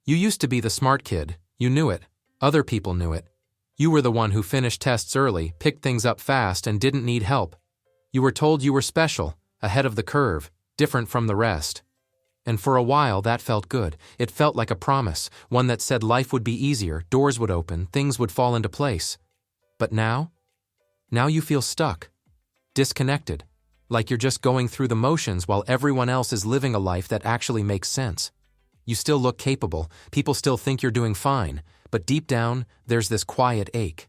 You used to be the smart kid. You knew it. Other people knew it. You were the one who finished tests early, picked things up fast, and didn't need help. You were told you were special, ahead of the curve, different from the rest. And for a while that felt good. It felt like a promise, one that said life would be easier, doors would open, things would fall into place. But now? Now you feel stuck. Disconnected. Like you're just going through the motions while everyone else is living a life that actually makes sense. You still look capable, people still think you're doing fine, but deep down, there's this quiet ache.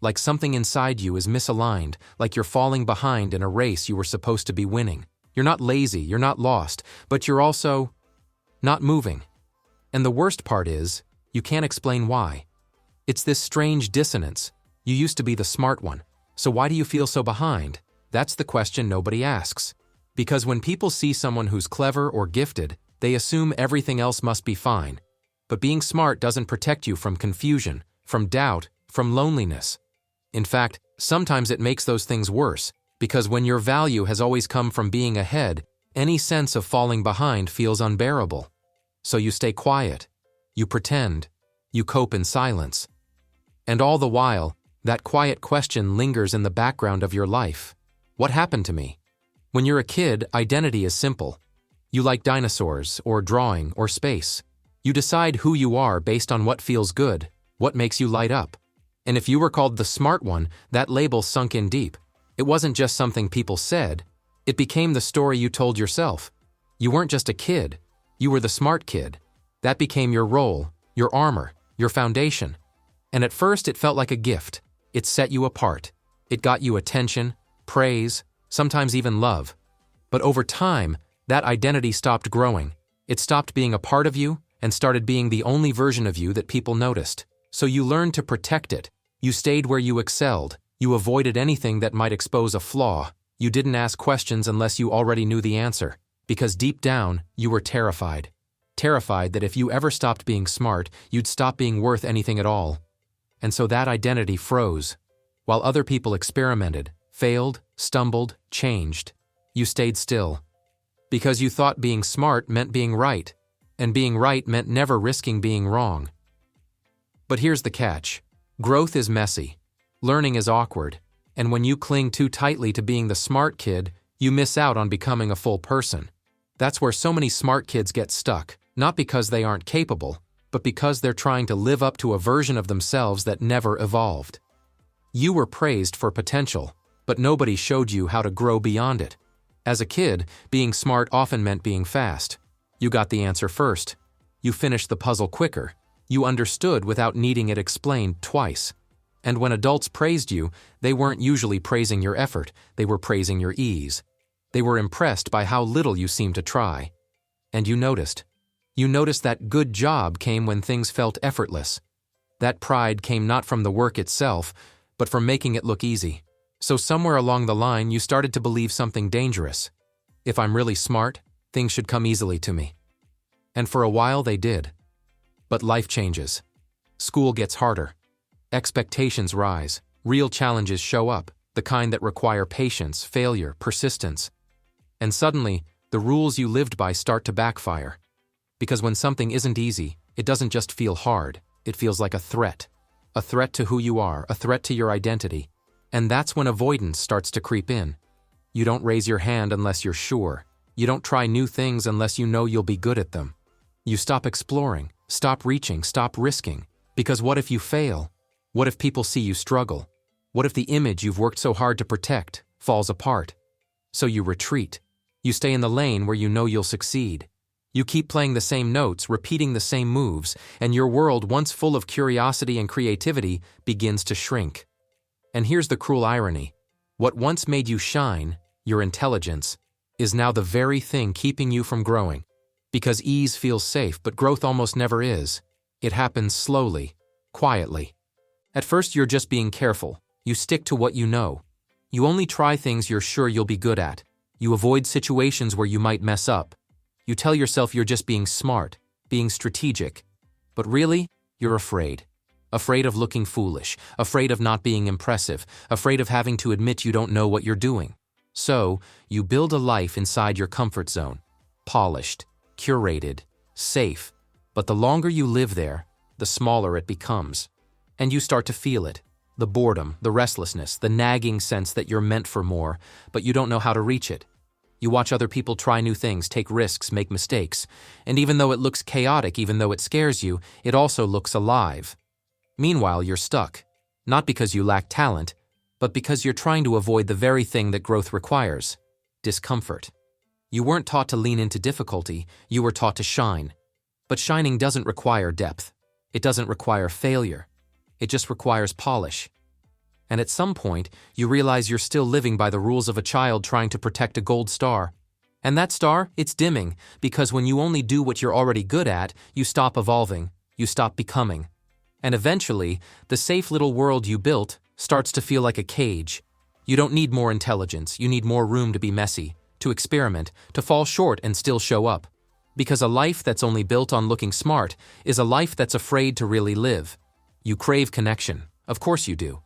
Like something inside you is misaligned, like you're falling behind in a race you were supposed to be winning. You're not lazy, you're not lost, but you're also not moving. And the worst part is, you can't explain why. It's this strange dissonance. You used to be the smart one, so why do you feel so behind? That's the question nobody asks. Because when people see someone who's clever or gifted, they assume everything else must be fine. But being smart doesn't protect you from confusion, from doubt, from loneliness. In fact, sometimes it makes those things worse, because when your value has always come from being ahead, any sense of falling behind feels unbearable. So you stay quiet, you pretend, you cope in silence. And all the while, that quiet question lingers in the background of your life. What happened to me? When you're a kid, identity is simple. You like dinosaurs, or drawing, or space. You decide who you are based on what feels good, what makes you light up. And if you were called the smart one, that label sunk in deep. It wasn't just something people said. It became the story you told yourself. You weren't just a kid. You were the smart kid. That became your role, your armor, your foundation. And at first it felt like a gift. It set you apart. It got you attention, praise, sometimes even love. But over time, that identity stopped growing. It stopped being a part of you and started being the only version of you that people noticed. So you learned to protect it. You stayed where you excelled. You avoided anything that might expose a flaw. You didn't ask questions unless you already knew the answer. Because deep down, you were terrified. Terrified that if you ever stopped being smart, you'd stop being worth anything at all. And so that identity froze. While other people experimented, failed, stumbled, changed, you stayed still. Because you thought being smart meant being right, and being right meant never risking being wrong. But here's the catch. Growth is messy. Learning is awkward. And when you cling too tightly to being the smart kid, you miss out on becoming a full person. That's where so many smart kids get stuck, not because they aren't capable, but because they're trying to live up to a version of themselves that never evolved. You were praised for potential, but nobody showed you how to grow beyond it. As a kid, being smart often meant being fast. You got the answer first. You finished the puzzle quicker. You understood without needing it explained twice. And when adults praised you, they weren't usually praising your effort, they were praising your ease. They were impressed by how little you seemed to try. And you noticed. You noticed that good job came when things felt effortless. That pride came not from the work itself, but from making it look easy. So somewhere along the line, you started to believe something dangerous. If I'm really smart, things should come easily to me. And for a while they did. But life changes. School gets harder. Expectations rise. Real challenges show up, the kind that require patience, failure, persistence. And suddenly, the rules you lived by start to backfire. Because when something isn't easy, it doesn't just feel hard, it feels like a threat. A threat to who you are, a threat to your identity. And that's when avoidance starts to creep in. You don't raise your hand unless you're sure. You don't try new things unless you know you'll be good at them. You stop exploring, stop reaching, stop risking. Because what if you fail? What if people see you struggle? What if the image you've worked so hard to protect falls apart? So you retreat. You stay in the lane where you know you'll succeed. You keep playing the same notes, repeating the same moves, and your world, once full of curiosity and creativity, begins to shrink. And here's the cruel irony. What once made you shine, your intelligence, is now the very thing keeping you from growing. Because ease feels safe, but growth almost never is. It happens slowly, quietly. At first you're just being careful. You stick to what you know. You only try things you're sure you'll be good at. You avoid situations where you might mess up. You tell yourself you're just being smart, being strategic. But really, you're afraid. Afraid of looking foolish, afraid of not being impressive, afraid of having to admit you don't know what you're doing. So, you build a life inside your comfort zone. Polished, curated, safe. But the longer you live there, the smaller it becomes. And you start to feel it. The boredom, the restlessness, the nagging sense that you're meant for more, but you don't know how to reach it. You watch other people try new things, take risks, make mistakes. And even though it looks chaotic, even though it scares you, it also looks alive. Meanwhile, you're stuck. Not because you lack talent, but because you're trying to avoid the very thing that growth requires: discomfort. You weren't taught to lean into difficulty, you were taught to shine. But shining doesn't require depth. It doesn't require failure. It just requires polish. And at some point, you realize you're still living by the rules of a child trying to protect a gold star. And that star, it's dimming, because when you only do what you're already good at, you stop evolving, you stop becoming. And eventually, the safe little world you built starts to feel like a cage. You don't need more intelligence, you need more room to be messy, to experiment, to fall short and still show up. Because a life that's only built on looking smart is a life that's afraid to really live. You crave connection, of course you do.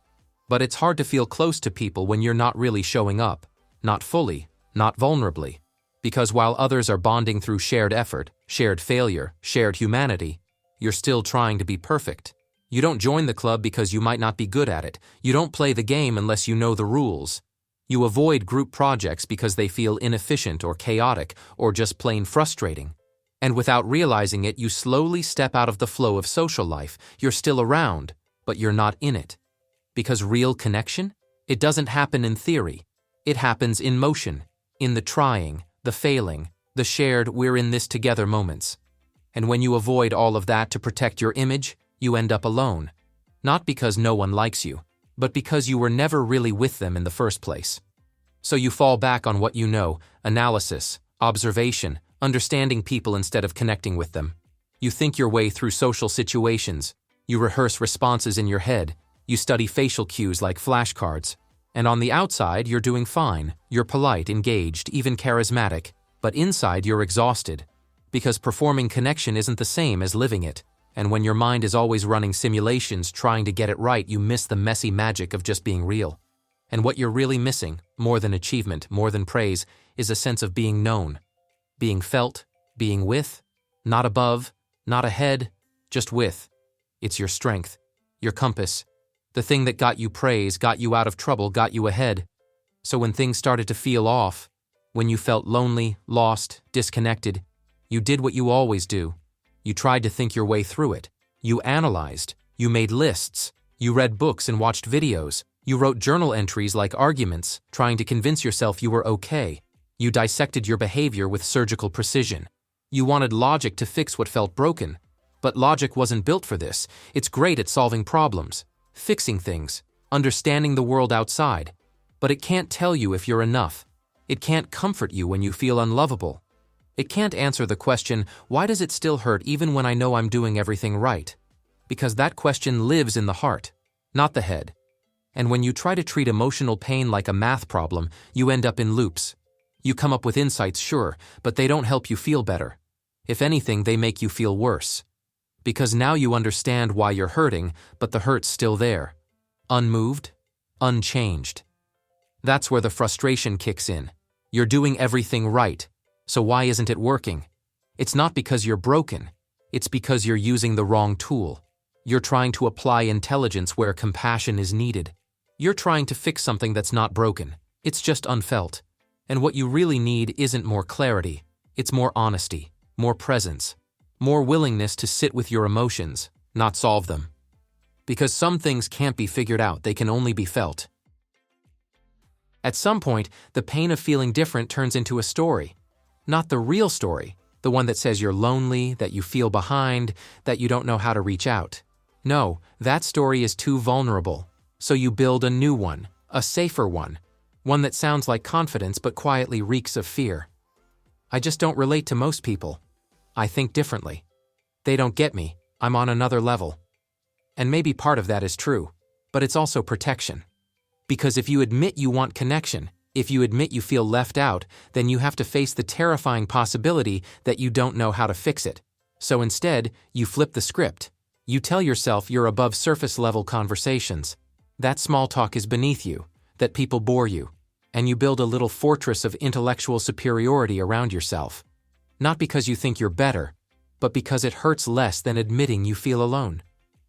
But it's hard to feel close to people when you're not really showing up, not fully, not vulnerably. Because while others are bonding through shared effort, shared failure, shared humanity, you're still trying to be perfect. You don't join the club because you might not be good at it. You don't play the game unless you know the rules. You avoid group projects because they feel inefficient or chaotic or just plain frustrating. And without realizing it, you slowly step out of the flow of social life. You're still around, but you're not in it. Because real connection? It doesn't happen in theory. It happens in motion, in the trying, the failing, the shared we're in this together moments. And when you avoid all of that to protect your image, you end up alone. Not because no one likes you, but because you were never really with them in the first place. So you fall back on what you know: analysis, observation, understanding people instead of connecting with them. You think your way through social situations. You rehearse responses in your head. You study facial cues like flashcards. And on the outside, you're doing fine. You're polite, engaged, even charismatic. But inside, you're exhausted. Because performing connection isn't the same as living it. And when your mind is always running simulations trying to get it right, you miss the messy magic of just being real. And what you're really missing, more than achievement, more than praise, is a sense of being known. Being felt, being with, not above, not ahead, just with. It's your strength, your compass, the thing that got you praise, got you out of trouble, got you ahead. So when things started to feel off, when you felt lonely, lost, disconnected, you did what you always do. You tried to think your way through it. You analyzed. You made lists. You read books and watched videos. You wrote journal entries like arguments, trying to convince yourself you were okay. You dissected your behavior with surgical precision. You wanted logic to fix what felt broken. But logic wasn't built for this. It's great at solving problems, fixing things, understanding the world outside. But it can't tell you if you're enough. It can't comfort you when you feel unlovable. It can't answer the question, why does it still hurt even when I know I'm doing everything right? Because that question lives in the heart, not the head. And when you try to treat emotional pain like a math problem, you end up in loops. You come up with insights, sure, but they don't help you feel better. If anything, they make you feel worse. Because now you understand why you're hurting, but the hurt's still there. Unmoved, unchanged. That's where the frustration kicks in. You're doing everything right. So why isn't it working? It's not because you're broken. It's because you're using the wrong tool. You're trying to apply intelligence where compassion is needed. You're trying to fix something that's not broken. It's just unfelt. And what you really need isn't more clarity. It's more honesty, more presence, more willingness to sit with your emotions, not solve them. Because some things can't be figured out, they can only be felt. At some point, the pain of feeling different turns into a story. Not the real story, the one that says you're lonely, that you feel behind, that you don't know how to reach out. No, that story is too vulnerable. So you build a new one, a safer one that sounds like confidence but quietly reeks of fear. I just don't relate to most people. I think differently. They don't get me, I'm on another level. And maybe part of that is true, but it's also protection. Because if you admit you want connection, if you admit you feel left out, then you have to face the terrifying possibility that you don't know how to fix it. So instead, you flip the script. You tell yourself you're above surface-level conversations. That small talk is beneath you, that people bore you, and you build a little fortress of intellectual superiority around yourself. Not because you think you're better, but because it hurts less than admitting you feel alone.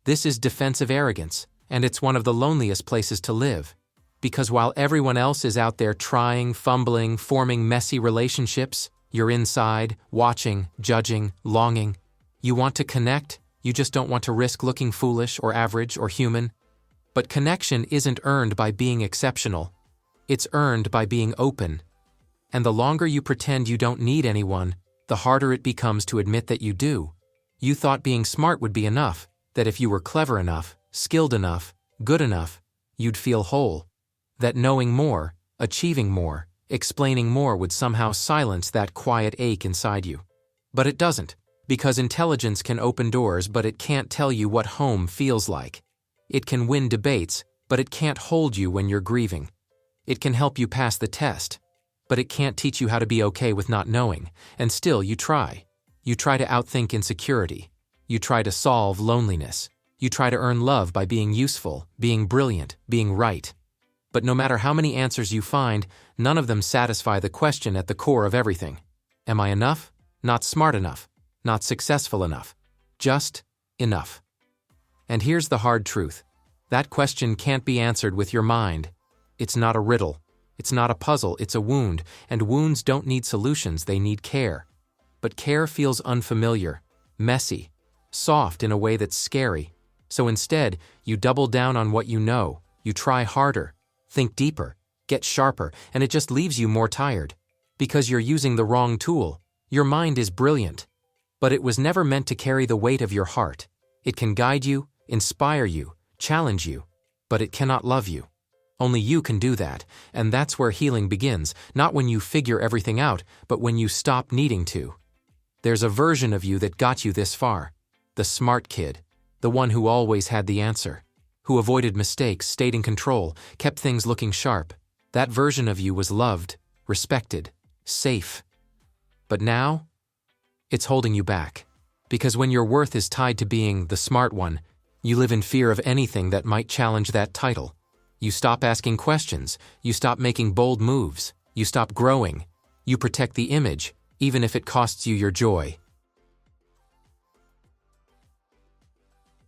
This is defensive arrogance, and it's one of the loneliest places to live. Because while everyone else is out there trying, fumbling, forming messy relationships, you're inside, watching, judging, longing. You want to connect, you just don't want to risk looking foolish or average or human. But connection isn't earned by being exceptional. It's earned by being open. And the longer you pretend you don't need anyone, the harder it becomes to admit that you do. You thought being smart would be enough, that if you were clever enough, skilled enough, good enough, you'd feel whole. That knowing more, achieving more, explaining more would somehow silence that quiet ache inside you. But it doesn't, because intelligence can open doors, but it can't tell you what home feels like. It can win debates, but it can't hold you when you're grieving. It can help you pass the test, but it can't teach you how to be okay with not knowing, and still you try. You try to outthink insecurity. You try to solve loneliness. You try to earn love by being useful, being brilliant, being right. But no matter how many answers you find, none of them satisfy the question at the core of everything. Am I enough? Not smart enough. Not successful enough. Just enough. And here's the hard truth. That question can't be answered with your mind. It's not a riddle. It's not a puzzle, it's a wound, and wounds don't need solutions, they need care. But care feels unfamiliar, messy, soft in a way that's scary. So instead, you double down on what you know, you try harder, think deeper, get sharper, and it just leaves you more tired. Because you're using the wrong tool. Your mind is brilliant. But it was never meant to carry the weight of your heart. It can guide you, inspire you, challenge you, but it cannot love you. Only you can do that, and that's where healing begins, not when you figure everything out, but when you stop needing to. There's a version of you that got you this far. The smart kid. The one who always had the answer. Who avoided mistakes, stayed in control, kept things looking sharp. That version of you was loved, respected, safe. But now, it's holding you back. Because when your worth is tied to being the smart one, you live in fear of anything that might challenge that title. You stop asking questions, you stop making bold moves, you stop growing. You protect the image, even if it costs you your joy.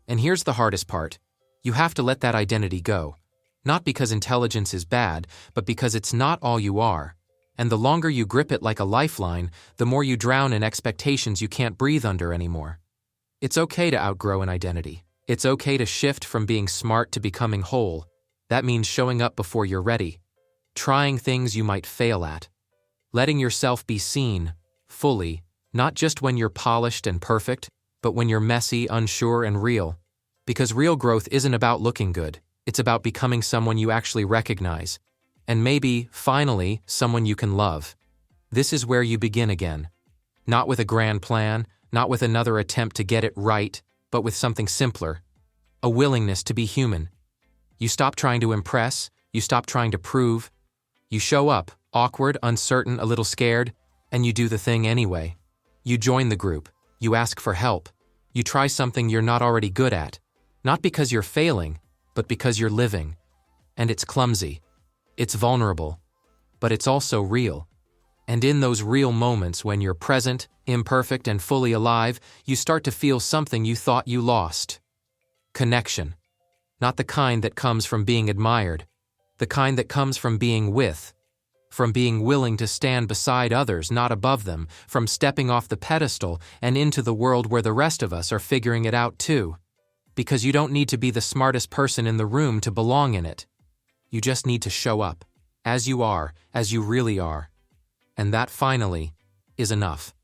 And here's the hardest part. You have to let that identity go. Not because intelligence is bad, but because it's not all you are. And the longer you grip it like a lifeline, the more you drown in expectations you can't breathe under anymore. It's okay to outgrow an identity. It's okay to shift from being smart to becoming whole. That means showing up before you're ready, trying things you might fail at, letting yourself be seen, fully, not just when you're polished and perfect, but when you're messy, unsure, and real. Because real growth isn't about looking good, it's about becoming someone you actually recognize, and maybe, finally, someone you can love. This is where you begin again. Not with a grand plan, not with another attempt to get it right, but with something simpler. A willingness to be human. You stop trying to impress, you stop trying to prove. You show up, awkward, uncertain, a little scared, and you do the thing anyway. You join the group, you ask for help, you try something you're not already good at, not because you're failing, but because you're living. And it's clumsy, it's vulnerable, but it's also real. And in those real moments when you're present, imperfect, and fully alive, you start to feel something you thought you lost. Connection. Not the kind that comes from being admired, the kind that comes from being with, from being willing to stand beside others, not above them, from stepping off the pedestal and into the world where the rest of us are figuring it out too. Because you don't need to be the smartest person in the room to belong in it. You just need to show up, as you are, as you really are. And that finally is enough.